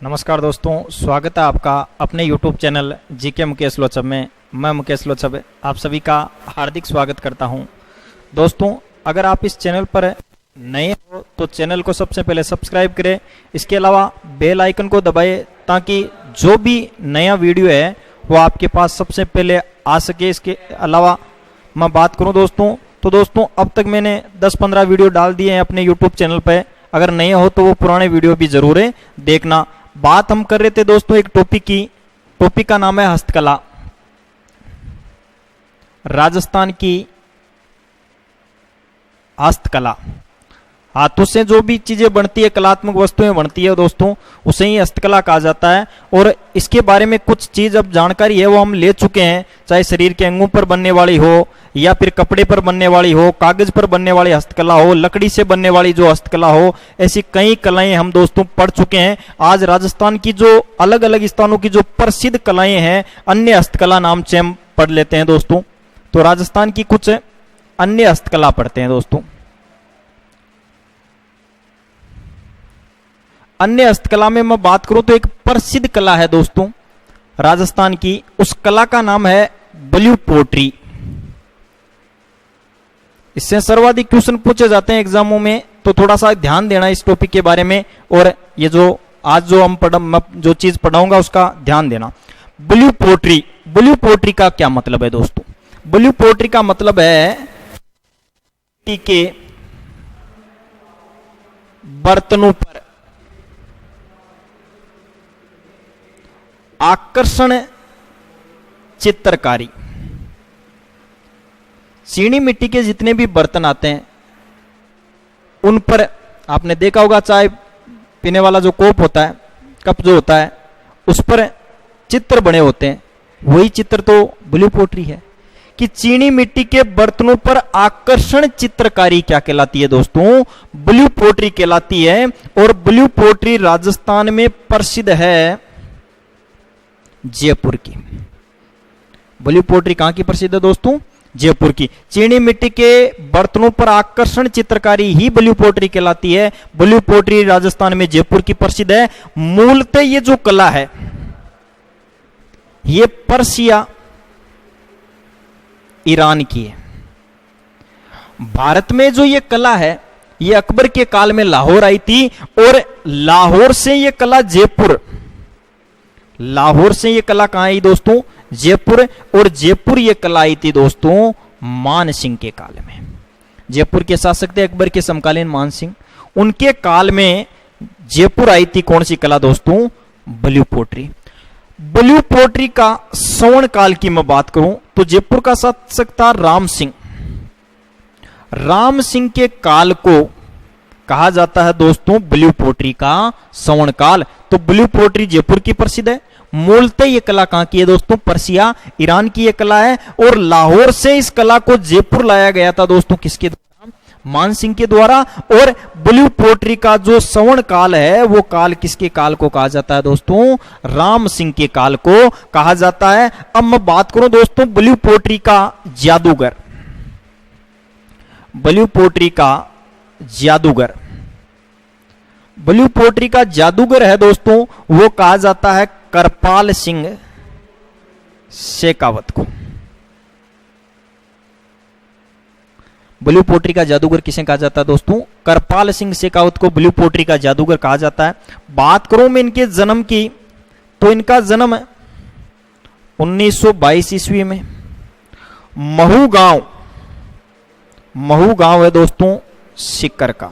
नमस्कार दोस्तों, स्वागत है आपका अपने YouTube channel GK Mukesh Lochab में। मैं मुकेश लोचब आप सभी का हार्दिक स्वागत करता हूं। दोस्तों, अगर आप इस चैनल पर नए हो तो चैनल को सबसे पहले सब्सक्राइब करें। इसके अलावा बेल आइकन को दबाएं ताकि जो भी नया वीडियो है वो आपके पास सबसे पहले आ सके। इसके अलावा मैं बात करूं दोस्तों, अब तक मैंने 10-15 वीडियो डाल दिए हैं अपने YouTube चैनल पर। अगर नए हो तो वो पुराने वीडियो भी जरूर है देखना। बात हम कर रहे थे दोस्तों एक टॉपिक का नाम है हस्तकला। राजस्थान की हस्तकला, हाथों से जो भी चीजें बनती है, कलात्मक वस्तुएं बनती है दोस्तों, उसे ही हस्तकला कहा जाता है। और इसके बारे में कुछ चीज अब जानकारी है वो हम ले चुके हैं, चाहे शरीर के अंगों पर बनने वाली हो या फिर कपड़े पर बनने वाली हो, कागज पर बनने वाली हस्तकला हो, लकड़ी से बनने वाली जो हस्तकला हो, ऐसी कई कलाएं हम दोस्तों पढ़ चुके हैं। आज राजस्थान की जो अलग अलग स्थानों की जो प्रसिद्ध कलाएं हैं, अन्य हस्तकला नाम से हम पढ़ लेते हैं दोस्तों। तो राजस्थान की कुछ अन्य हस्तकला पढ़ते हैं दोस्तों। अन्य हस्तकला में मैं बात करूं तो एक प्रसिद्ध कला है दोस्तों राजस्थान की, उस कला का नाम है ब्लू पोट्री। इससे सर्वाधिक क्वेश्चन पूछे जाते हैं एग्जामों में, तो थोड़ा सा ध्यान देना इस टॉपिक के बारे में। और ये जो आज जो चीज पढ़ाऊंगा उसका ध्यान देना। ब्लू पोट्री का क्या मतलब है दोस्तों? ब्लू पोट्री का मतलब है कि बर्तनों पर आकर्षण चित्रकारी। चीनी मिट्टी के जितने भी बर्तन आते हैं उन पर आपने देखा होगा, चाय पीने वाला जो कोप होता है, कप जो होता है, उस पर चित्र बने होते हैं। वही चित्र तो ब्लू पोट्री है कि चीनी मिट्टी के बर्तनों पर आकर्षण चित्रकारी क्या कहलाती है दोस्तों? ब्लू पोट्री कहलाती है। और ब्लू पोट्री राजस्थान में प्रसिद्ध है, जयपुर की। ब्लू पोट्री कहां की प्रसिद्ध है दोस्तों? जयपुर की। चीनी मिट्टी के बर्तनों पर आकर्षण चित्रकारी ही ब्लू पोट्री कहलाती है। ब्लू पोट्री राजस्थान में जयपुर की प्रसिद्ध है। मूलतः ये जो कला है ये पर्सिया ईरान की है। भारत में जो ये कला है ये अकबर के काल में लाहौर आई थी, और लाहौर से ये कला लाहौर से ये कला कहां आई दोस्तों? जयपुर। और जयपुर ये कला आई थी दोस्तों मान सिंह के काल में। जयपुर के शासक थे अकबर के समकालीन मान सिंह, उनके काल में जयपुर आई थी कौन सी कला दोस्तों? Blue pottery. ब्लू पोट्री का स्वर्ण काल की मैं बात करूं तो जयपुर का शासक था राम सिंह। राम सिंह के काल को कहा जाता है दोस्तों ब्लू पोट्री का स्वर्ण काल। तो ब्लू पोट्री जयपुर की प्रसिद्ध है। मूलतः ये कला कहां की है दोस्तों? पर्सिया ईरान की ये कला है। और लाहौर से इस कला को जयपुर लाया गया था दोस्तों, किसके द्वारा? मान सिंह के द्वारा। और ब्लू पोट्री का जो स्वर्ण काल है वो काल किसके काल को कहा जाता है दोस्तों? राम सिंह के काल को कहा जाता है। अब मैं बात करूं दोस्तों ब्लू पोट्री का जादूगर। ब्लू पोट्री का जादूगर, ब्लू पोट्री का जादूगर है दोस्तों, वो कहा जाता है करपाल सिंह शेखावत को। ब्लू पोट्री का जादूगर किसे कहा जाता है दोस्तों? करपाल सिंह शेखावत को ब्लू पोट्री का जादूगर कहा जाता है। बात करूं मैं इनके जन्म की, तो इनका जन्म 1922 ईस्वी में महू गांव है दोस्तों सीकर का।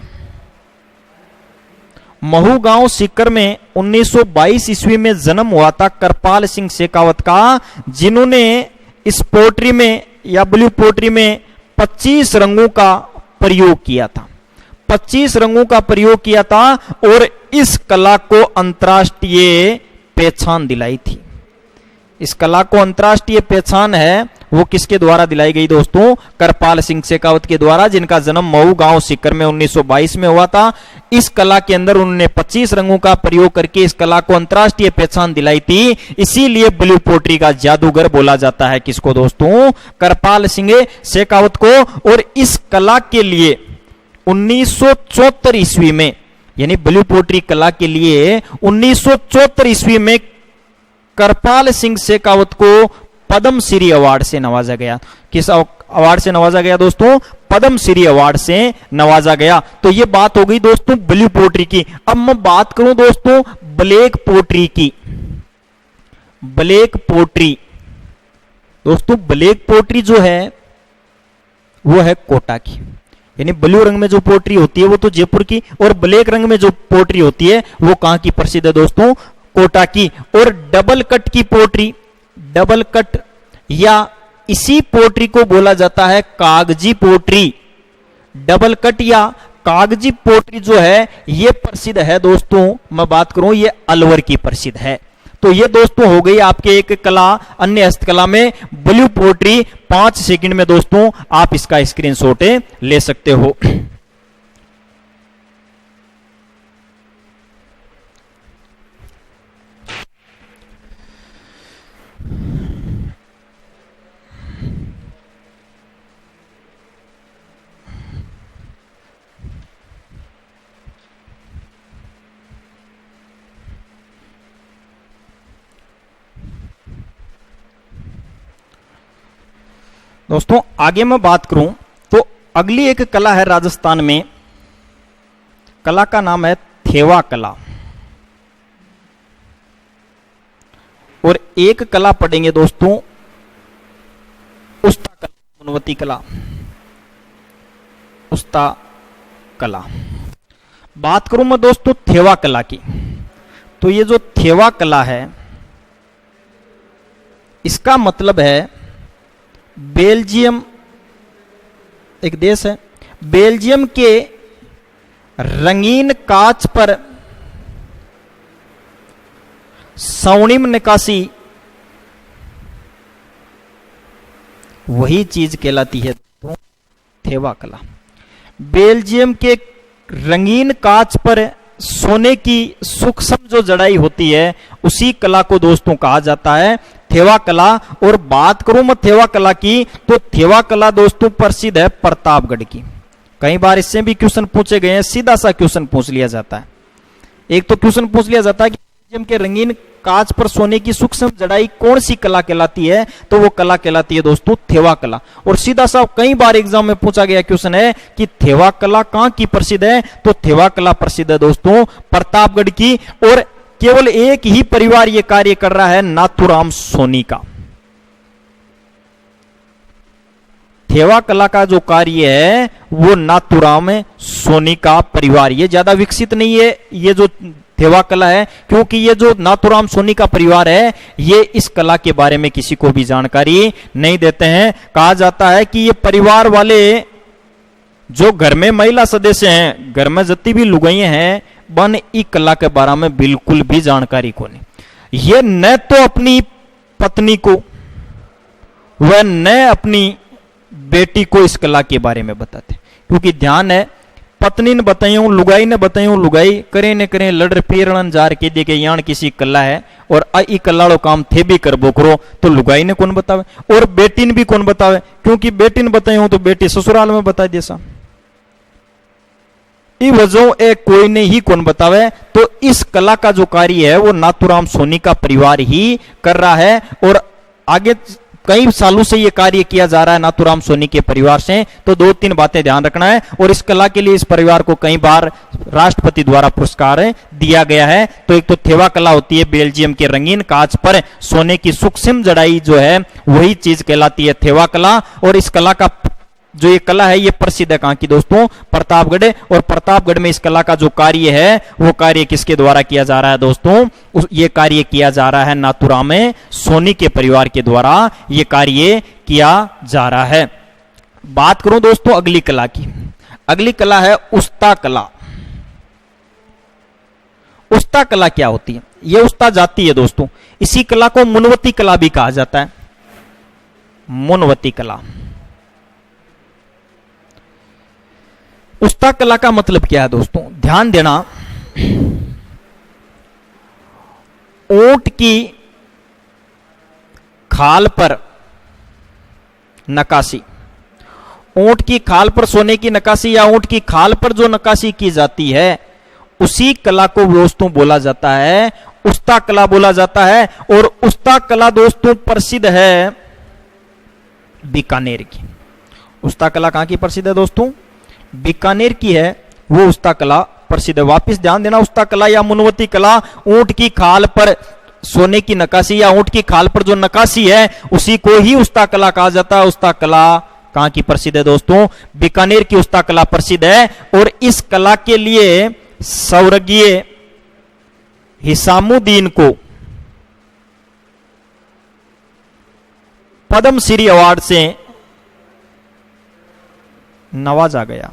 महू गांव सीकर में 1922 ईस्वी में जन्म हुआ था करपाल सिंह शेखावत का, जिन्होंने इस पोट्री में या ब्लू पोट्री में 25 रंगों का प्रयोग किया था। 25 रंगों का प्रयोग किया था और इस कला को अंतर्राष्ट्रीय पहचान दिलाई थी। इस कला को अंतर्राष्ट्रीय पहचान है वो किसके द्वारा दिलाई गई दोस्तों? करपाल सिंह शेखावत के द्वारा, जिनका जन्म महू गांव सीकर में 1922 में हुआ था। इस कला के अंदर उन्होंने 25 रंगों का प्रयोग करके इस कला को अंतर्राष्ट्रीय पहचान दिलाई थी। इसीलिए ब्लू पोट्री का जादूगर बोला जाता है किसको दोस्तों? करपाल सिंह शेखावत को। और इस कला के लिए 1974 ईस्वी में यानी ब्लू पोट्री कला के लिए 1974 ईस्वी में करपाल सिंह शेखावत को पद्म श्री अवार्ड से नवाजा गया। किस अवार्ड से नवाजा गया दोस्तों? पद्म श्री अवार्ड से नवाजा गया। तो ये बात हो गई दोस्तों ब्लू पोट्री की। अब मैं बात करूं दोस्तों ब्लैक पोट्री की। ब्लैक पोट्री दोस्तों, ब्लैक पोट्री जो है वो है कोटा की, यानी ब्लू रंग में जो पोट्री होती है वो तो जयपुर की, और ब्लैक रंग में जो पोट्री होती है वो कहां की प्रसिद्ध है दोस्तों? कोटा की। और डबल कट की पोट्री, डबल कट या इसी पोट्री को बोला जाता है कागजी पोट्री। डबल कट या कागजी पोट्री जो है ये प्रसिद्ध है दोस्तों, मैं बात करूं ये अलवर की प्रसिद्ध है। तो ये दोस्तों हो गई आपके एक कला, अन्य हस्तकला में ब्लू पोट्री। 5 सेकंड में दोस्तों आप इसका स्क्रीनशॉट ले सकते हो। दोस्तों आगे मैं बात करूं तो अगली एक कला है राजस्थान में, कला का नाम है थेवा कला। और एक कला पढ़ेंगे दोस्तों उस्ता कला, गुणवती कला, उस्ता कला। बात करूं मैं दोस्तों थेवा कला की, तो ये जो थेवा कला है इसका मतलब है बेल्जियम एक देश है, बेल्जियम के रंगीन कांच पर स्वर्णिम नक्काशी वही चीज कहलाती है तो थेवा कला। बेल्जियम के रंगीन कांच पर सोने की सूक्ष्म जो जड़ाई होती है उसी कला को दोस्तों कहा जाता है थेवा कला। और बात करूं मैं थेवा कला की, तो थेवा कला दोस्तों प्रसिद्ध है प्रतापगढ़ की। कई बार इससे भी क्वेश्चन पूछे गए हैं, सीधा सा क्वेश्चन पूछ लिया जाता है। एक तो क्वेश्चन पूछ लिया जाता है कि बेल्जियम के रंगीन कांच पर सोने की सूक्ष्म जड़ाई कौन सी कला कहलाती है, तो वो कला कहलाती है दोस्तों थेवा कला। और सीधा सा कई बार एग्जाम में पूछा गया क्वेश्चन है कि थेवा कला कहां की प्रसिद्ध है, तो थेवा कला प्रसिद्ध है दोस्तों प्रतापगढ़ की। और केवल एक ही परिवार ये कार्य कर रहा है, नाथूराम सोनी का। थेवा कला का जो कार्य है वो नाथूराम सोनी का परिवार, ये ज्यादा विकसित नहीं है ये जो थेवा कला है, क्योंकि ये जो नाथूराम सोनी का परिवार है ये इस कला के बारे में किसी को भी जानकारी नहीं देते हैं। कहा जाता है कि ये परिवार वाले जो घर में महिला सदस्य हैं, घर में जितनी भी लुगाइयां हैं, बन ई कला के बारे में बिल्कुल भी जानकारी को नहीं। ये न तो अपनी पत्नी को वह न अपनी बेटी को इस कला के बारे में बताते, क्योंकि ध्यान है पत्नी ने बतायूं, लुगाई ने बतायूं, लुगाई करे न करे लड़ फेरण जार के दे के यान किसी कला है और ई कलाड़ो काम थे भी कर बोकरो, तो लुगाई ने कौन बतावे और बेटी ने भी कौन बतावे, क्योंकि बेटी ने बतायूं तो बेटी ससुराल में बता दे सा ई वजह ए कोई ने ही कौन बतावे। तो इस कला का जो कार्य है वो नाथूराम सोनी का परिवार ही कर रहा है और आगे कई सालों से ये कार्य किया जा रहा है नाथूराम सोनी के परिवार से। तो 2-3 बातें ध्यान रखना है। और इस कला के लिए इस परिवार को कई बार राष्ट्रपति द्वारा पुरस्कार दिया गया है। तो एक तो थेवा कला होती है बेल्जियम के रंगीन कांच पर सोने की सूक्ष्म जड़ाई जो है वही चीज कहलाती है थेवा कला। और इस कला का जो ये कला है ये प्रसिद्ध है कहां की दोस्तों, प्रतापगढ़। और प्रतापगढ़ में इस कला का जो कार्य है वो कार्य किसके द्वारा किया जा रहा है दोस्तों, ये कार्य किया जा रहा है नाथूराम सोनी के परिवार के द्वारा ये कार्य किया जा रहा है। बात करूं दोस्तों अगली कला की, अगली कला है उस्ता कला। उस्ता कला क्या होती है, ये उस्ता जाति है दोस्तों। इसी कला को मुनवती कला भी कहा जाता है, मुनवती कला। उस्ता कला का मतलब क्या है दोस्तों, ध्यान देना। ऊंट की खाल पर नक्काशी, ऊंट की खाल पर सोने की नक्काशी या ऊंट की खाल पर जो नक्काशी की जाती है उसी कला को दोस्तों बोला जाता है उस्ता कला बोला जाता है। और उस्ता कला दोस्तों प्रसिद्ध है बीकानेर की। उस्ता कला कहां की प्रसिद्ध है दोस्तों? बीकानेर की है वो उस्ता कला प्रसिद्ध है। वापिस ध्यान देना, उस्ता कला या मुनवती कला, ऊंट की खाल पर सोने की नक्काशी या ऊंट की खाल पर जो नक्काशी है उसी को ही उस्ता कला कहा जाता है। उस्ता कला कहां की प्रसिद्ध है दोस्तों? बीकानेर की उस्ता कला प्रसिद्ध है। और इस कला के लिए स्वर्गीय हिसामुद्दीन को पद्मश्री अवार्ड से नवाजा गया।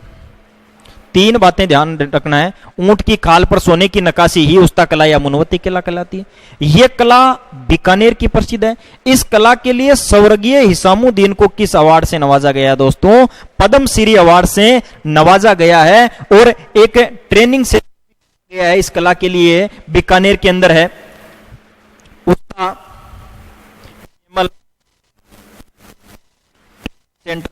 तीन बातें ध्यान रखना है, ऊंट की खाल पर सोने की नक्काशी ही उस्ता कला या मुनवती कला कहलाती है। यह कला बीकानेर की प्रसिद्ध है। इस कला के लिए स्वर्गीय हिसामुद्दीन को किस अवार्ड से नवाजा गया है दोस्तों? पद्मश्री अवार्ड से नवाजा गया है। और एक ट्रेनिंग से गया है इस कला के लिए, बीकानेर के अंदर है उस्ता सेंटर।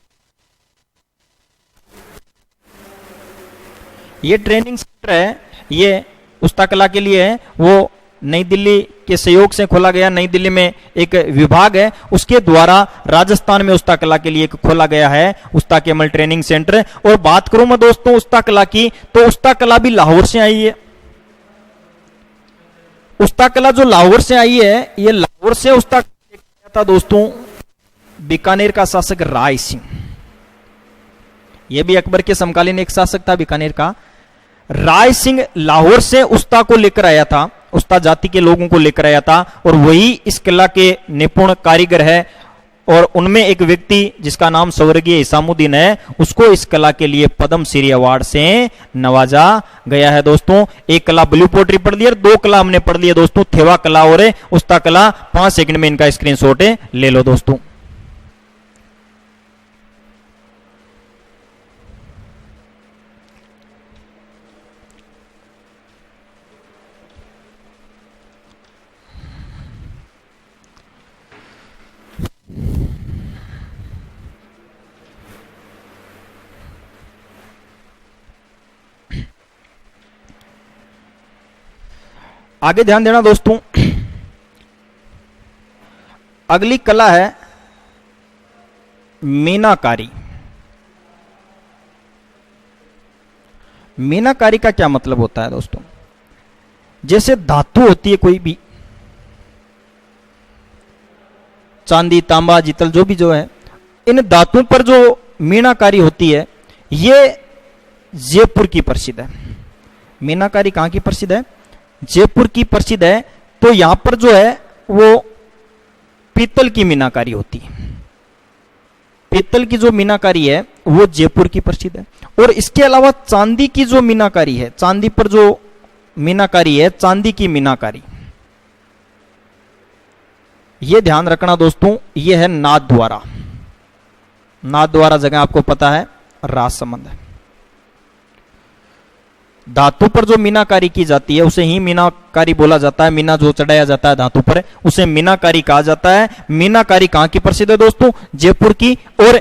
ये ट्रेनिंग सेंटर है, ये उस्ता कला के लिए है, वो नई दिल्ली के सहयोग से खोला गया। नई दिल्ली में एक विभाग है, उसके द्वारा राजस्थान में उस्ता कला के लिए एक खोला गया है उस्ता केमल ट्रेनिंग सेंटर। और बात करूं मैं दोस्तों उस्ता कला की, तो उस्ता कला भी लाहौर से आई है। उस्ता कला जो लाहौर से आई है, ये लाहौर से उस्ता कला था दोस्तों बीकानेर का शासक राय सिंह। यह भी अकबर के समकालीन एक शासक था बीकानेर का। राय सिंह लाहौर से उस्ता को लेकर आया था, उस्ता जाति के लोगों को लेकर आया था। और वही इस कला के निपुण कारीगर है। और उनमें एक व्यक्ति जिसका नाम स्वर्गीय हिसामुद्दीन है, उसको इस कला के लिए पद्मश्री अवार्ड से नवाजा गया है दोस्तों। एक कला ब्लू पोट्री पढ़ ली और दो कला हमने पढ़ ली है दोस्तों, थेवा कला और उस्ता कला। 5 सेकंड में इनका स्क्रीनशॉट ले लो दोस्तों। आगे ध्यान देना दोस्तों, अगली कला है मीनाकारी। मीनाकारी का क्या मतलब होता है दोस्तों? जैसे धातु होती है कोई भी, चांदी तांबा जितल जो भी जो है, इन धातुओं पर जो मीनाकारी होती है ये जयपुर की प्रसिद्ध है। मीनाकारी कहां की प्रसिद्ध है? जयपुर की प्रसिद्ध है। तो यहां पर जो है वो पीतल की मीनाकारी होती है। पीतल की जो मीनाकारी है वो जयपुर की प्रसिद्ध है। और इसके अलावा चांदी की जो मीनाकारी है, चांदी पर जो मीनाकारी है, चांदी की मीनाकारी, ये ध्यान रखना दोस्तों, ये है नाथद्वारा। नाथद्वारा जगह आपको पता है राजसमंद है। धातु पर जो मीनाकारी की जाती है उसे ही मीनाकारी बोला जाता है। मीना जो चढ़ाया जाता है धातु पर उसे मीनाकारी कहा जाता है। मीनाकारी कहां की प्रसिद्ध है दोस्तों? जयपुर की। और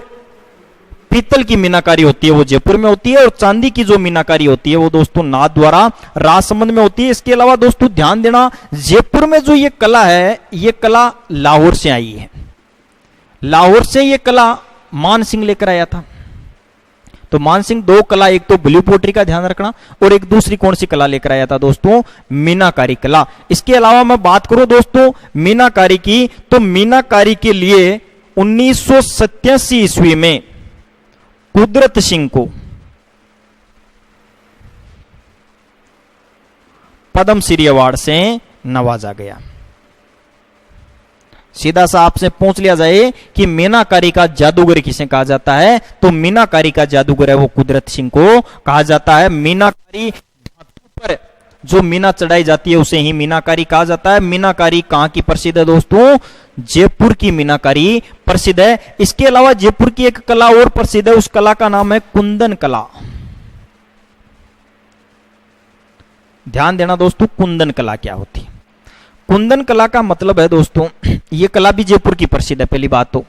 पीतल की मीनाकारी होती है वो जयपुर में होती है। और चांदी की जो मीनाकारी होती है वो दोस्तों नाथद्वारा राजसमंद में होती है। इसके अलावा दोस्तों ध्यान देना, जयपुर में जो ये कला है ये कला लाहौर से आई है। लाहौर से ये कला मान सिंह लेकर आया था। तो मान सिंह दो कला, एक तो ब्लू पोट्री का ध्यान रखना, और एक दूसरी कौन सी कला लेकर आया था दोस्तों? मीनाकारी कला। इसके अलावा मैं बात करूं दोस्तों मीनाकारी की, तो मीनाकारी के लिए 1987 ईस्वी में कुदरत सिंह को पद्मश्री अवार्ड से नवाजा गया। सीधा सा आपसे पूछ लिया जाए कि मीनाकारी का जादूगर किसे कहा जाता है, तो मीनाकारी का जादूगर है वो कुदरत सिंह को कहा जाता है। मीनाकारी धातु पर जो मीना चढ़ाई जाती है उसे ही मीनाकारी कहा जाता है। मीनाकारी कहां की प्रसिद्ध है दोस्तों? जयपुर की मीनाकारी प्रसिद्ध है। इसके अलावा जयपुर की एक कला और प्रसिद्ध है, उस कला का नाम है कुंदन कला। ध्यान देना दोस्तों, कुंदन कला क्या होती है? कुंदन कला का मतलब है दोस्तों, यह कला भी जयपुर की प्रसिद्ध है। पहली बात तो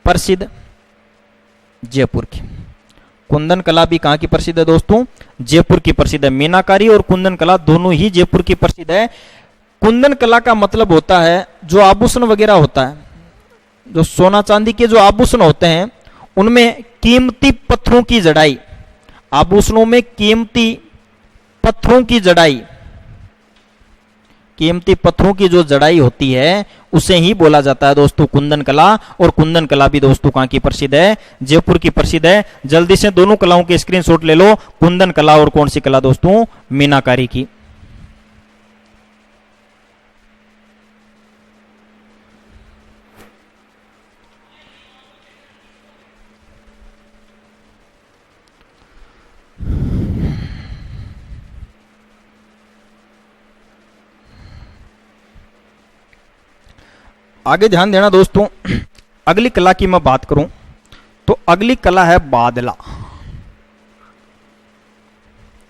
प्रसिद्ध जयपुर की। कुंदन कला भी कहाँ की प्रसिद्ध है दोस्तों? जयपुर की प्रसिद्ध है। मीनाकारी और कुंदन कला दोनों ही जयपुर की प्रसिद्ध है। कुंदन कला का मतलब होता है जो आभूषण वगैरह होता है, जो सोना चांदी के जो आभूषण होते हैं उनमें कीमती पत्थरों की जड़ाई, आभूषणों में कीमती पत्थरों की जड़ाई, कीमती पत्थरों की जो जड़ाई होती है उसे ही बोला जाता है दोस्तों कुंदन कला। और कुंदन कला भी दोस्तों कहाँ की प्रसिद्ध है? जयपुर की प्रसिद्ध है। जल्दी से दोनों कलाओं के स्क्रीनशॉट ले लो, कुंदन कला और कौन सी कला दोस्तों? मीनाकारी की। आगे ध्यान देना दोस्तों, अगली कला की मैं बात करूं तो अगली कला है बादला।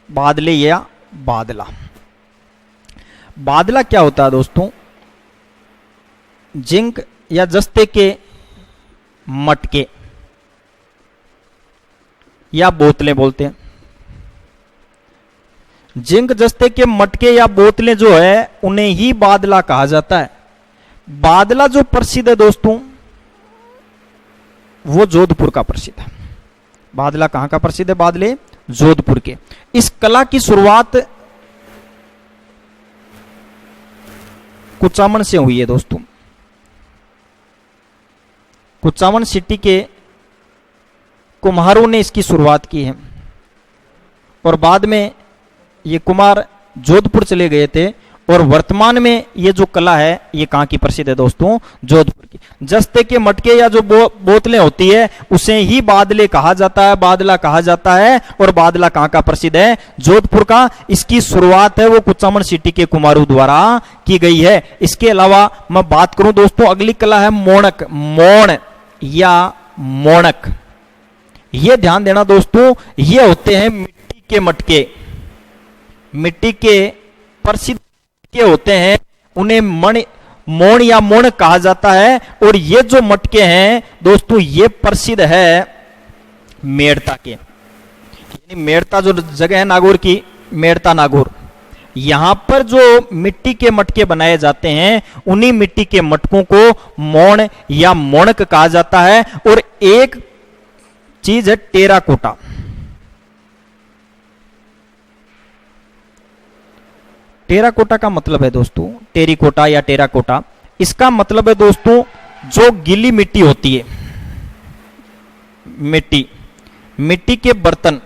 बादले या बादला। बादला क्या होता है दोस्तों? जिंक या जस्ते के मटके या बोतलें बोलते हैं। जिंक जस्ते के मटके या बोतलें जो है उन्हें ही बादला कहा जाता है। बादला जो प्रसिद्ध है दोस्तों वो जोधपुर का प्रसिद्ध है। बादला कहां का प्रसिद्ध है? बादले जोधपुर के। इस कला की शुरुआत कुचामन से हुई है दोस्तों। कुचामन सिटी के कुम्हारों ने इसकी शुरुआत की है और बाद में ये कुम्हार जोधपुर चले गए थे और वर्तमान में ये जो कला है ये कहां की प्रसिद्ध है दोस्तों? जोधपुर की। जस्ते के मटके या जो बोतलें होती है उसे ही बादले कहा जाता है, बादला कहा जाता है। और बादला कहां का प्रसिद्ध है? जोधपुर का। इसकी शुरुआत है वो कुचामन सिटी के कुम्हारों द्वारा की गई है। इसके अलावा मैं बात करूं दोस्तों, अगली कला है मोणक। मोण या मोणक, ये ध्यान देना दोस्तों, ये होते हैं मिट्टी के मटके। मिट्टी के प्रसिद्ध के होते हैं उन्हें मोण या मोण कहा जाता है। और ये जो मटके हैं दोस्तों ये प्रसिद्ध है मेड़ता के। यानी मेड़ता जो जगह है नागौर की, मेड़ता नागौर, यहां पर जो मिट्टी के मटके बनाए जाते हैं उन्हीं मिट्टी के मटकों को मोण या मोणक कहा जाता है। और एक चीज है टेराकोटा। टेराकोटा का मतलब है दोस्तों, टेरिकोटा या टेराकोटा, इसका मतलब है दोस्तों जो गीली मिट्टी होती है, मिट्टी के बर्तन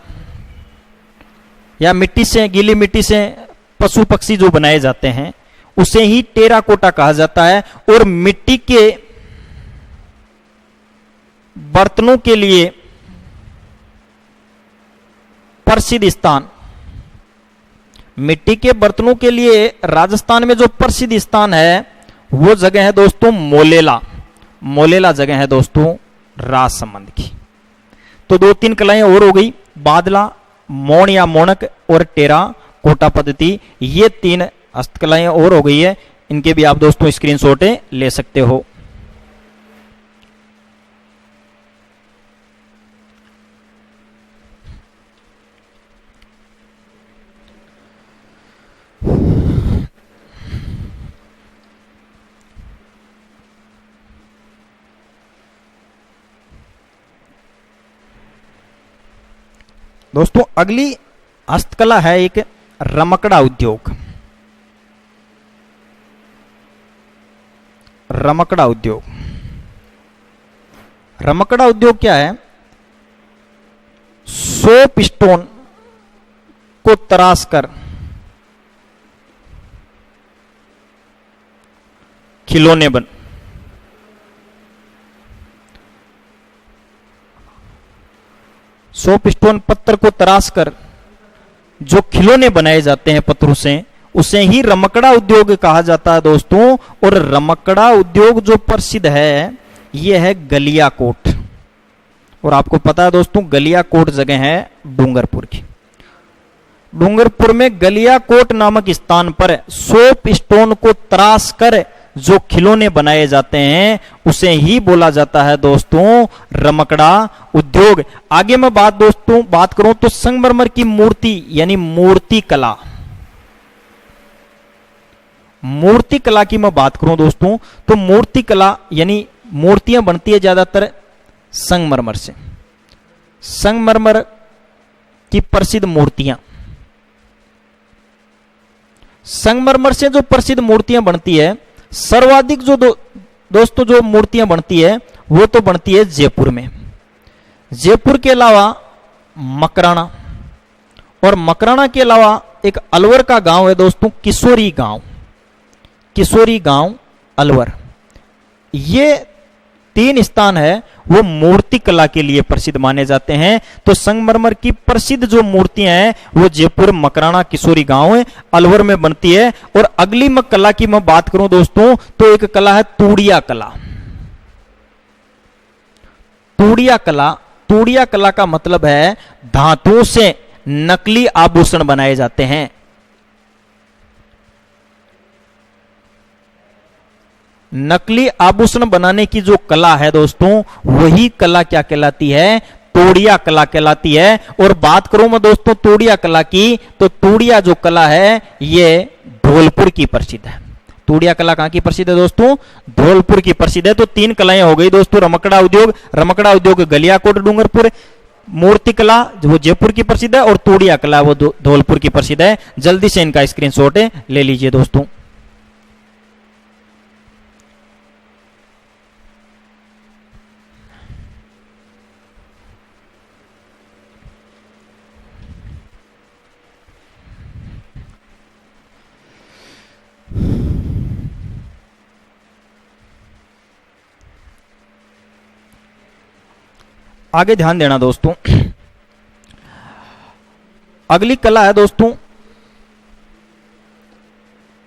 या मिट्टी से, गीली मिट्टी से पशु पक्षी जो बनाए जाते हैं उसे ही टेराकोटा कहा जाता है। और मिट्टी के बर्तनों के लिए प्रसिद्ध स्थान, मिट्टी के बर्तनों के लिए राजस्थान में जो प्रसिद्ध स्थान है वो जगह है दोस्तों मोलेला। मोलेला जगह है दोस्तों राजसमंद की। तो 2-3 कलाएं और हो गई, बादला, मोण या मोणक और टेरा कोटा पद्धति। ये 3 हस्तकलाएं और हो गई है, इनके भी आप दोस्तों स्क्रीनशॉट ले सकते हो। दोस्तों अगली हस्तकला है एक रमकड़ा उद्योग। रमकड़ा उद्योग, रमकड़ा उद्योग क्या है? सोप स्टोन को तराश कर खिलौने बन, सोप स्टोन पत्थर को तराश कर जो खिलौने बनाए जाते हैं पत्थरों से, उसे ही रमकड़ा उद्योग कहा जाता है दोस्तों। और रमकड़ा उद्योग जो प्रसिद्ध है यह है गलियाकोट। और आपको पता है दोस्तों गलियाकोट जगह है डूंगरपुर की। डूंगरपुर में गलियाकोट नामक स्थान पर सोप स्टोन को तराश कर जो खिलौने बनाए जाते हैं उसे ही बोला जाता है दोस्तों रमकड़ा उद्योग। आगे मैं बात करूं तो संगमरमर की मूर्ति यानी मूर्ति कला, मूर्ति कला की मैं बात करूं दोस्तों तो मूर्ति कला यानी मूर्तियां बनती है ज्यादातर संगमरमर से। संगमरमर की प्रसिद्ध मूर्तियां, संगमरमर से जो प्रसिद्ध मूर्तियां बनती है, सर्वाधिक जो दोस्तों जो मूर्तियां बनती है वो तो बनती है जयपुर में। जयपुर के अलावा मकराना, और मकराना के अलावा एक अलवर का गांव है दोस्तों, किशोरी गांव, किशोरी गांव अलवर। ये 3 स्थान है वो मूर्ति कला के लिए प्रसिद्ध माने जाते हैं। तो संगमरमर की प्रसिद्ध जो मूर्तियां हैं वो जयपुर, मकराना, किशोरी गांव है, अलवर में बनती है। और अगली कला की मैं बात करूं दोस्तों तो एक कला है तूड़िया कला। तूड़िया कला, तूड़िया कला का मतलब है धातुओं से नकली आभूषण बनाए जाते हैं। नकली आभूषण बनाने की जो कला है दोस्तों वही कला क्या कहलाती है, तोड़िया कला कहलाती है। और बात करूं मैं दोस्तों तोड़िया कला की तो तोड़िया जो कला है ये धौलपुर की प्रसिद्ध है। तोड़िया कला कहां की प्रसिद्ध है दोस्तों, धौलपुर की प्रसिद्ध है। तो 3 कलाएं हो गई दोस्तों, रमकड़ा उद्योग गलियाकोट डूंगरपुर, मूर्ति कला वो जयपुर की प्रसिद्ध है और तोड़िया कला वो धौलपुर की प्रसिद्ध है। जल्दी से इनका स्क्रीनशॉट ले लीजिए दोस्तों। आगे ध्यान देना दोस्तों, अगली कला है दोस्तों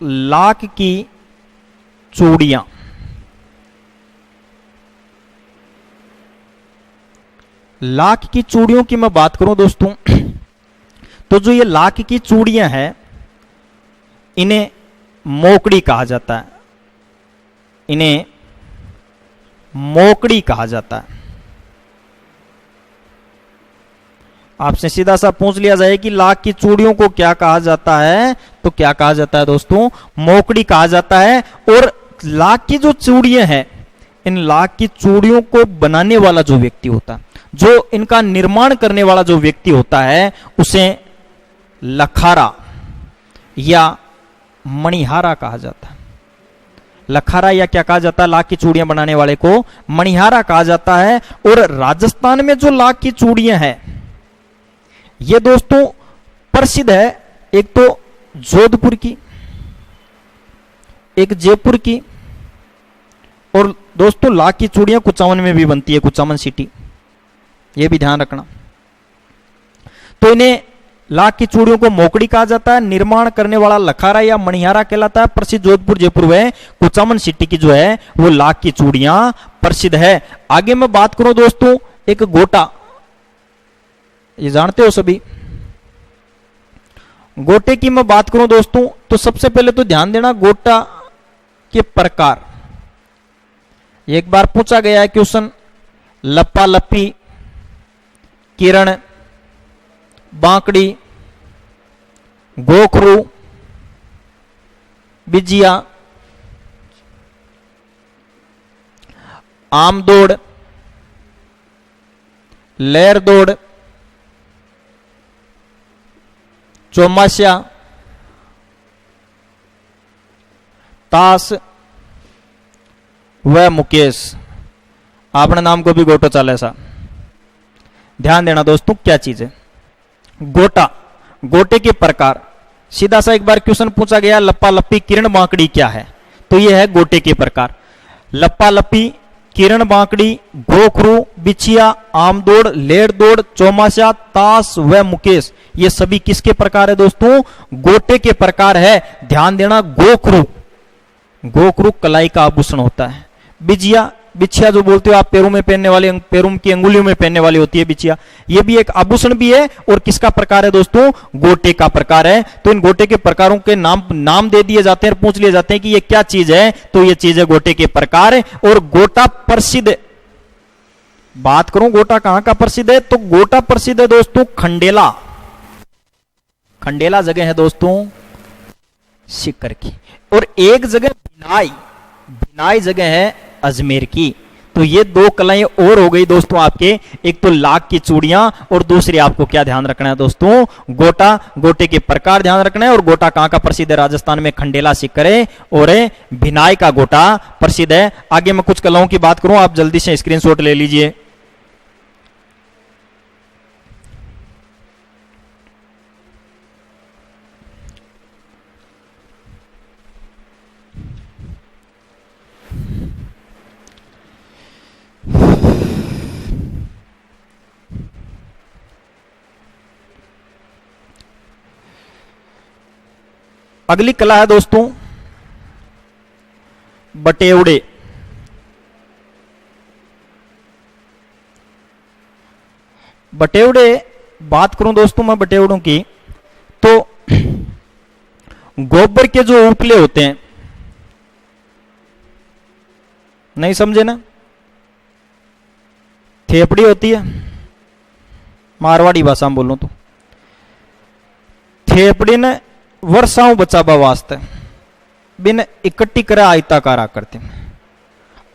लाख की चूड़ियां। लाख की चूड़ियों की मैं बात करूं दोस्तों तो जो ये लाख की चूड़ियां हैं इन्हें मोकड़ी कहा जाता है, इन्हें मोकड़ी कहा जाता है। आपसे सीधा सा पूछ लिया जाए कि लाख की चूड़ियों को क्या कहा जाता है तो क्या कहा जाता है दोस्तों, मोकड़ी कहा जाता है। और लाख की जो चूड़ियां हैं, इन लाख की चूड़ियों को बनाने वाला जो व्यक्ति होता है, जो इनका निर्माण करने वाला जो व्यक्ति होता है उसे लखारा या मणिहारा कहा जाता है। लखारा या क्या कहा जाता है, लाख की चूड़ियां बनाने वाले को मणिहारा कहा जाता है। और राजस्थान में जो लाख की चूड़ियां हैं ये दोस्तों प्रसिद्ध है, एक तो जोधपुर की, एक जयपुर की, और दोस्तों लाख की चूड़ियां कुचामन में भी बनती है, कुचामन सिटी, ये भी ध्यान रखना। तो इन्हें लाख की चूड़ियों को मोकड़ी कहा जाता है, निर्माण करने वाला लखारा या मणिहारा कहलाता है। प्रसिद्ध जोधपुर जयपुर में कुचामन सिटी की जो है वो लाख की चूड़ियां प्रसिद्ध है। आगे मैं बात करूं दोस्तों एक गोटा, ये जानते हो सभी, गोटे की मैं बात करूं दोस्तों तो सबसे पहले तो ध्यान देना गोटा के प्रकार। एक बार पूछा गया है क्वेश्चन, लप्पा लप्पी, किरण, बांकड़ी, गोखरू, बिजिया, आमदोड़, लहर दौड़, चौमास्या, तास व मुकेश। आपने नाम को भी गोटो चाले सा। ध्यान देना दोस्तों क्या चीज है गोटा, गोटे के प्रकार। सीधा सा एक बार क्वेश्चन पूछा गया लप्पा लप्पी किरण बांकड़ी क्या है, तो यह है गोटे के प्रकार। लप्पा लप्पी, किरण बांकड़ी, गोखरू, बिछिया, आमदोड़, लेर दौड़, चौमास्या, ताश व मुकेश, ये सभी किसके प्रकार है दोस्तों, गोटे के प्रकार है। ध्यान देना गोखरू, गोखरू कलाई का आभूषण होता है। बिजिया बिछिया जो बोलते हो आप, पैरों में पहनने वाले, पैरों की अंगुलियों में पहनने वाली होती है बिछिया, ये भी एक आभूषण भी है और किसका प्रकार है दोस्तों, गोटे का प्रकार है। तो इन गोटे के प्रकारों के नाम दे दिए जाते हैं, पूछ लिए जाते हैं कि ये क्या चीज है, तो ये चीज है गोटे के प्रकार। और गोटा प्रसिद्ध, बात करूं गोटा कहां का प्रसिद्ध है, तो गोटा प्रसिद्ध है दोस्तों खंडेला, खंडेला जगह है दोस्तों सीकर की। और एक जगह बिनाई, बिनाई जगह है अजमेर की। तो ये दो कलाएं और हो गई दोस्तों आपके, एक तो लाख की चूड़ियां और दूसरी आपको क्या ध्यान रखना है दोस्तों, गोटा, गोटे के प्रकार ध्यान रखना है। और गोटा कहां का प्रसिद्ध है, राजस्थान में खंडेला सीकर है और भिनाई का गोटा प्रसिद्ध है। आगे मैं कुछ कलाओं की बात करूं, आप जल्दी से स्क्रीनशॉट ले लीजिए। अगली कला है दोस्तों बटेवड़े। बटेवड़े बात करूं दोस्तों मैं बटेवड़ों की, तो गोबर के जो उपले होते हैं, नहीं समझे ना, थेपड़ी होती है, मारवाड़ी भाषा में बोलूं तो थेपड़ी ने वर्षाओं बचावा वास्ते बिन इकट्ठी करे आयताकार आकृति में,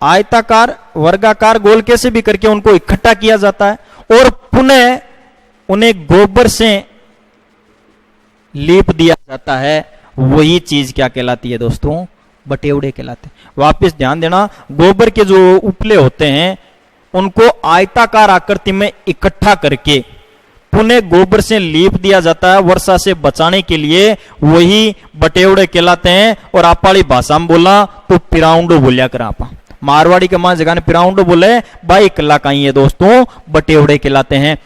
आयताकार वर्गाकार गोल कैसे भी करके उनको इकट्ठा किया जाता है और पुनः उन्हें गोबर से लीप दिया जाता है। वही चीज क्या कहलाती है दोस्तों, बटेवड़े कहलाते हैं। वापस ध्यान देना, गोबर के जो उपले होते हैं उनको आयताकार आकृति में इकट्ठा करके पुनः गोबर से लीप दिया जाता है वर्षा से बचाने के लिए, वही बटेवड़े कहलाते हैं। और आप वाली भाषा में बोला तो पिराउंडो बोलिया कर, आप मारवाड़ी के मां जगह ने पिराउंडो बोले, बाई कला का ही है दोस्तों, बटेवड़े कहलाते हैं।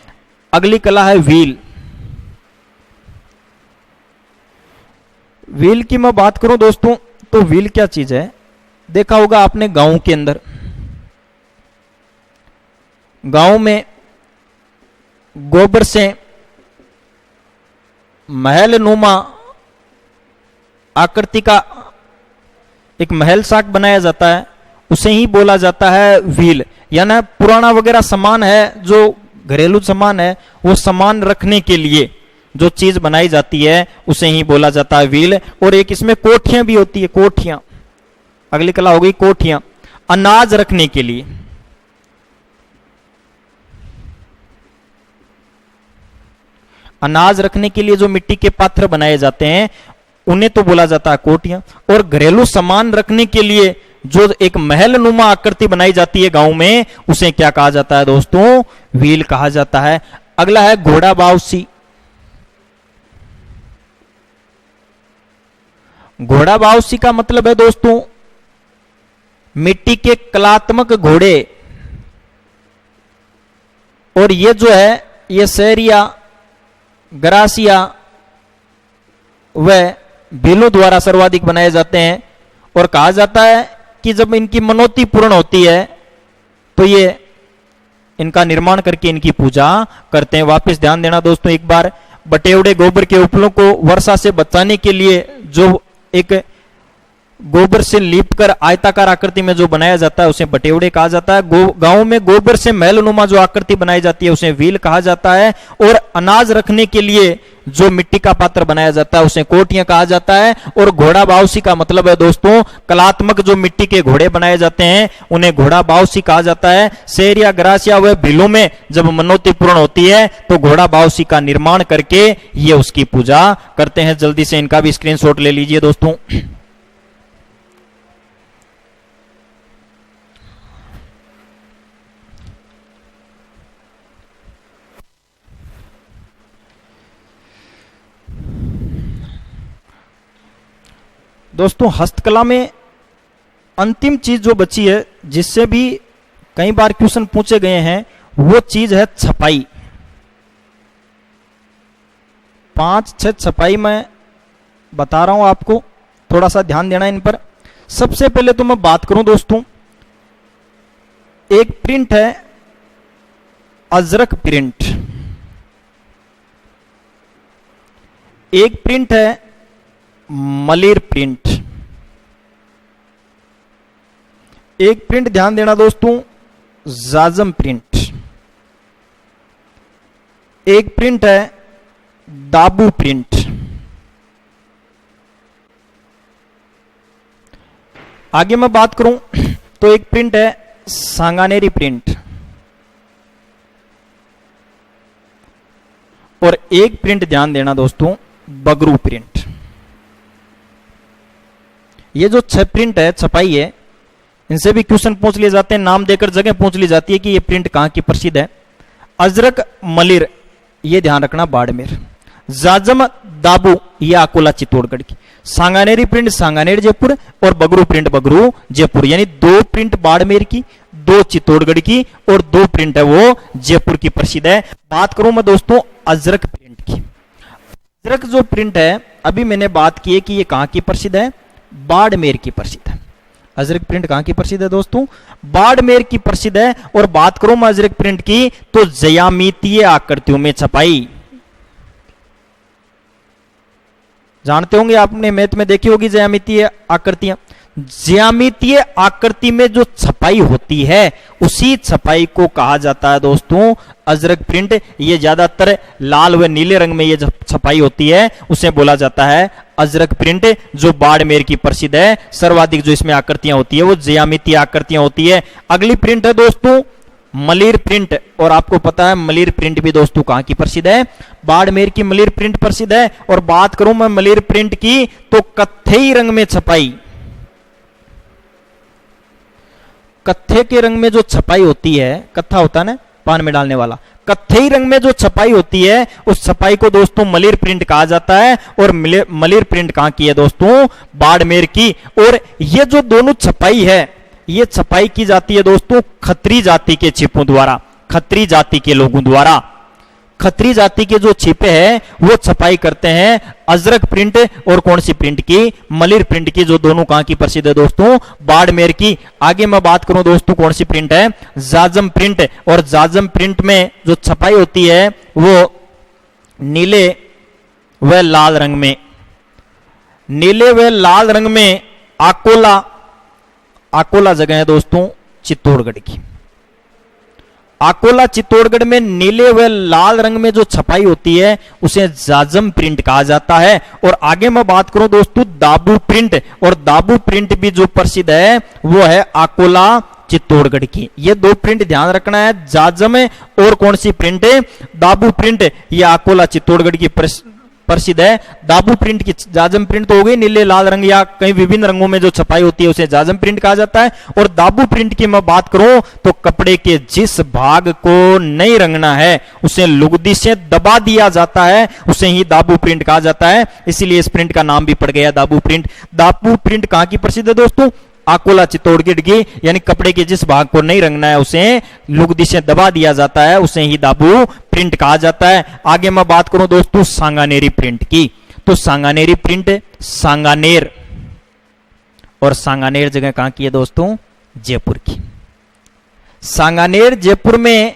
अगली कला है व्हील। व्हील की मैं बात करूं दोस्तों, तो व्हील क्या चीज है, देखा होगा आपने गांव के अंदर, गांव में गोबर से महल नुमा आकृति का एक महल साक बनाया जाता है, उसे ही बोला जाता है व्हील। यानी पुराना वगैरह सामान है, जो घरेलू सामान है, वो सामान रखने के लिए जो चीज बनाई जाती है उसे ही बोला जाता है व्हील। और एक इसमें कोठियां भी होती है, कोठियां, अगली कला हो गई कोठियां, अनाज रखने के लिए। अनाज रखने के लिए जो मिट्टी के पात्र बनाए जाते हैं उन्हें तो बोला जाता है कोठियां। और घरेलू सामान रखने के लिए जो एक महल नुमा आकृति बनाई जाती है गांव में, उसे क्या कहा जाता है दोस्तों, व्हील कहा जाता है। अगला है घोड़ा बावसी। घोड़ा बावसी का मतलब है दोस्तों मिट्टी के कलात्मक घोड़े। और ये जो है ये सहरिया, गरासिया व भीलों द्वारा सर्वाधिक बनाए जाते हैं। और कहा जाता है कि जब इनकी मनोती पूर्ण होती है तो ये इनका निर्माण करके इनकी पूजा करते हैं। वापस ध्यान देना दोस्तों एक बार, बटेवड़े गोबर के उपलों को वर्षा से बचाने के लिए जो एक गोबर से लीपकर आयताकार आकृति में जो बनाया जाता है उसे बटेवड़े कहा जाता है। गांव में गोबर से महलनुमा जो आकृति बनाई जाती है उसे व्हील कहा जाता है। और अनाज रखने के लिए जो मिट्टी का पात्र बनाया जाता है उसे कोठियां कहा जाता है। और घोड़ा बावसी का मतलब है दोस्तों कलात्मक जो मिट्टी के घोड़े बनाए जाते हैं उन्हें घोड़ा बावसी कहा जाता है। शेर या ग्रासिया व भीलों में जब मनोती पूर्ण होती है तो घोड़ा बावसी का निर्माण करके ये उसकी पूजा करते हैं। जल्दी से इनका भी स्क्रीनशॉट ले लीजिए दोस्तों। दोस्तों हस्तकला में अंतिम चीज जो बची है जिससे भी कई बार क्वेश्चन पूछे गए हैं वो चीज है छपाई। 5-6 छपाई मैं बता रहा हूं आपको, थोड़ा सा ध्यान देना इन पर। सबसे पहले तो मैं बात करूं दोस्तों एक प्रिंट है अजरक प्रिंट, एक प्रिंट है मलिर प्रिंट, एक प्रिंट ध्यान देना दोस्तों जाजम प्रिंट, एक प्रिंट है दाबू प्रिंट, आगे मैं बात करूं तो एक प्रिंट है सांगानेरी प्रिंट, और एक प्रिंट ध्यान देना दोस्तों बगरू प्रिंट। ये जो 6 प्रिंट है, छपाई है, इनसे भी क्वेश्चन पूछ लिए जाते हैं, नाम देकर जगह पूछ ली जाती है कि ये प्रिंट कहां की प्रसिद्ध है। अजरक मलिर ये ध्यान रखना बाड़मेर, जाजम दाबू ये अकोला चित्तौड़गढ़ की, सांगानेरी प्रिंट सांगानेर जयपुर और बगरू प्रिंट बगरू जयपुर, यानी 2 प्रिंट बाड़मेर की, 2 चित्तौड़गढ़ की और 2 प्रिंट है वो जयपुर की प्रसिद्ध है। बात करूं मैं दोस्तों अजरक प्रिंट की। अजरक जो प्रिंट है अभी मैंने बात की है कि ये कहां की प्रसिद्ध है, बाड़मेर की प्रसिद्ध है। अजरक प्रिंट कहां की प्रसिद्ध है दोस्तों, बाड़मेर की प्रसिद्ध है। और बात करूं मैं अजरक प्रिंट की तो ज्यामितीय आकृतियों में छपाई, जानते होंगे आपने मैथ में देखी होगी ज्यामितीय आकृतियां, ज्यामितीय आकृति में जो छपाई होती है उसी छपाई को कहा जाता है दोस्तों अजरक प्रिंट। ये ज्यादातर लाल व नीले रंग में ये छपाई होती है उसे बोला जाता है अजरक प्रिंट, जो बाड़मेर की प्रसिद्ध है। सर्वाधिक जो इसमें आकृतियां होती है वो ज्यामितीय आकृतियां होती है। अगली प्रिंट है दोस्तों मलिर प्रिंट, और आपको पता है मलिर प्रिंट भी दोस्तों कहां की प्रसिद्ध है, बाड़मेर की मलिर प्रिंट प्रसिद्ध है। और बात करूं मैं मलिर प्रिंट की तो कत्थई रंग में छपाई, कत्थे के रंग में जो छपाई होती है, कत्था होता है ना पान में डालने वाला, कत्थई रंग में जो छपाई होती है उस छपाई को दोस्तों मलिर प्रिंट कहा जाता है। और मलिर प्रिंट कहां की है दोस्तों, बाड़मेर की। और ये जो दोनों छपाई है ये छपाई की जाती है दोस्तों खत्री जाति के छिपों द्वारा, खत्री जाति के लोगों द्वारा। खत्री जाति के जो छिपे हैं वो छपाई करते हैं अजरक प्रिंट और कौन सी प्रिंट की, मलिर प्रिंट की, जो दोनों कहां की प्रसिद्ध है दोस्तों, बाड़मेर की। आगे मैं बात करूं दोस्तों कौन सी प्रिंट है, जाजम प्रिंट। और जाजम प्रिंट में जो छपाई होती है वो नीले व लाल रंग में, नीले व लाल रंग में अकोला, अकोला जगह है दोस्तों चित्तौड़गढ़ की, अकोला चित्तौड़गढ़ में नीले व लाल रंग में जो छपाई होती है उसे जाजम प्रिंट कहा जाता है। और आगे मैं बात करूं दोस्तों दाबू प्रिंट, और दाबू प्रिंट भी जो प्रसिद्ध है वो है अकोला चित्तौड़गढ़ की। ये 2 प्रिंट ध्यान रखना है, जाजम और कौन सी प्रिंट है, दाबू प्रिंट। ये अकोला चित्तौड़गढ़ की प्रसिद्ध है। दाबू प्रिंट की, जाजम प्रिंट तो हो गई नीले लाल रंग या कई विभिन्न रंगों में जो छपाई होती है उसे जाजम प्रिंट कहा जाता है। और दाबू प्रिंट की मैं बात करूं तो कपड़े के जिस भाग को नहीं रंगना है उसे लुगदी से दबा दिया जाता है, उसे ही दाबू प्रिंट कहा जाता है। इसीलिए इस प्रिंट का नाम भी पड़ गया दाबू प्रिंट। दाबू प्रिंट कहां की प्रसिद्ध है दोस्तों, अकोला चित्तौड़गढ़ की, यानी कपड़े के जिस भाग को नहीं रंगना है उसे लुगदी से दबा दिया जाता है, उसे ही दाबू प्रिंट कहा जाता है। आगे मैं बात करूं दोस्तों सांगानेरी प्रिंट की, तो सांगानेरी प्रिंट सांगानेर, और सांगानेर जगह कहां की है दोस्तों, जयपुर की। सांगानेर जयपुर में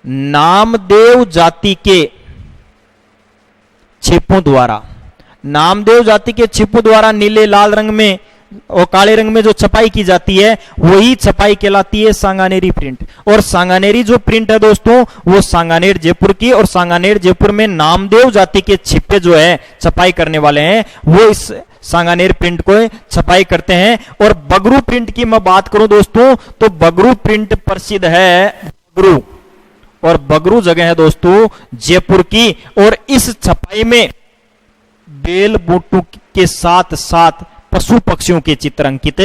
नामदेव जाति के छिपों द्वारा, नामदेव जाति के छिपों द्वारा नीले लाल रंग में और काले रंग में जो छपाई की जाती है वही छपाई कहलाती है सांगानेरी प्रिंट। और सांगानेरी जो प्रिंट है दोस्तों वो सांगानेर जयपुर की, और सांगानेर जयपुर में नामदेव जाति के छिपे जो है छपाई करने वाले हैं वो इस सांगानेर प्रिंट को छपाई करते हैं। और बगरू प्रिंट की मैं बात करूं दोस्तों तो बगरू प्रिंट प्रसिद्ध है बगरू, और बगरू जगह है दोस्तों जयपुर की। और इस छपाई में बेल बूटों के साथ साथ पशु पक्षियों के चित्र अंकित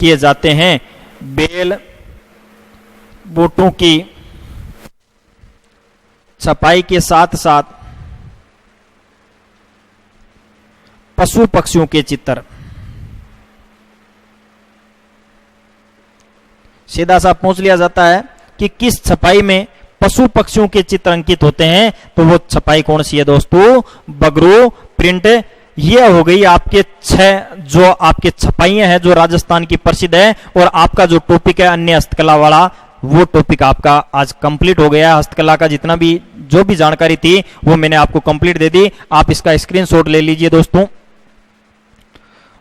किए जाते हैं। बेल बूटों की छपाई के साथ साथ पशु पक्षियों के चित्र, सीधा सा पूछ लिया जाता है कि किस छपाई में पशु पक्षियों के चित्र अंकित होते हैं, तो वो छपाई कौन सी है दोस्तों, बगरू प्रिंट। ये हो गई आपके 6 जो आपके छपाइयां हैं जो राजस्थान की प्रसिद्ध है। और आपका जो टॉपिक है अन्य हस्तकला वाला वो टॉपिक आपका आज कंप्लीट हो गया। हस्तकला का जितना भी जो भी जानकारी थी वो मैंने आपको कंप्लीट दे दी। आप इसका स्क्रीनशॉट ले लीजिए दोस्तों।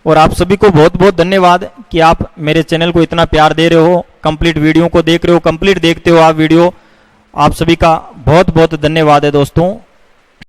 और आप सभी को बहुत बहुत धन्यवाद कि आप मेरे चैनल को इतना प्यार दे रहे हो, कंप्लीट वीडियो को देख रहे हो, कंप्लीट देखते हो आप वीडियो। आप सभी का बहुत बहुत धन्यवाद है दोस्तों।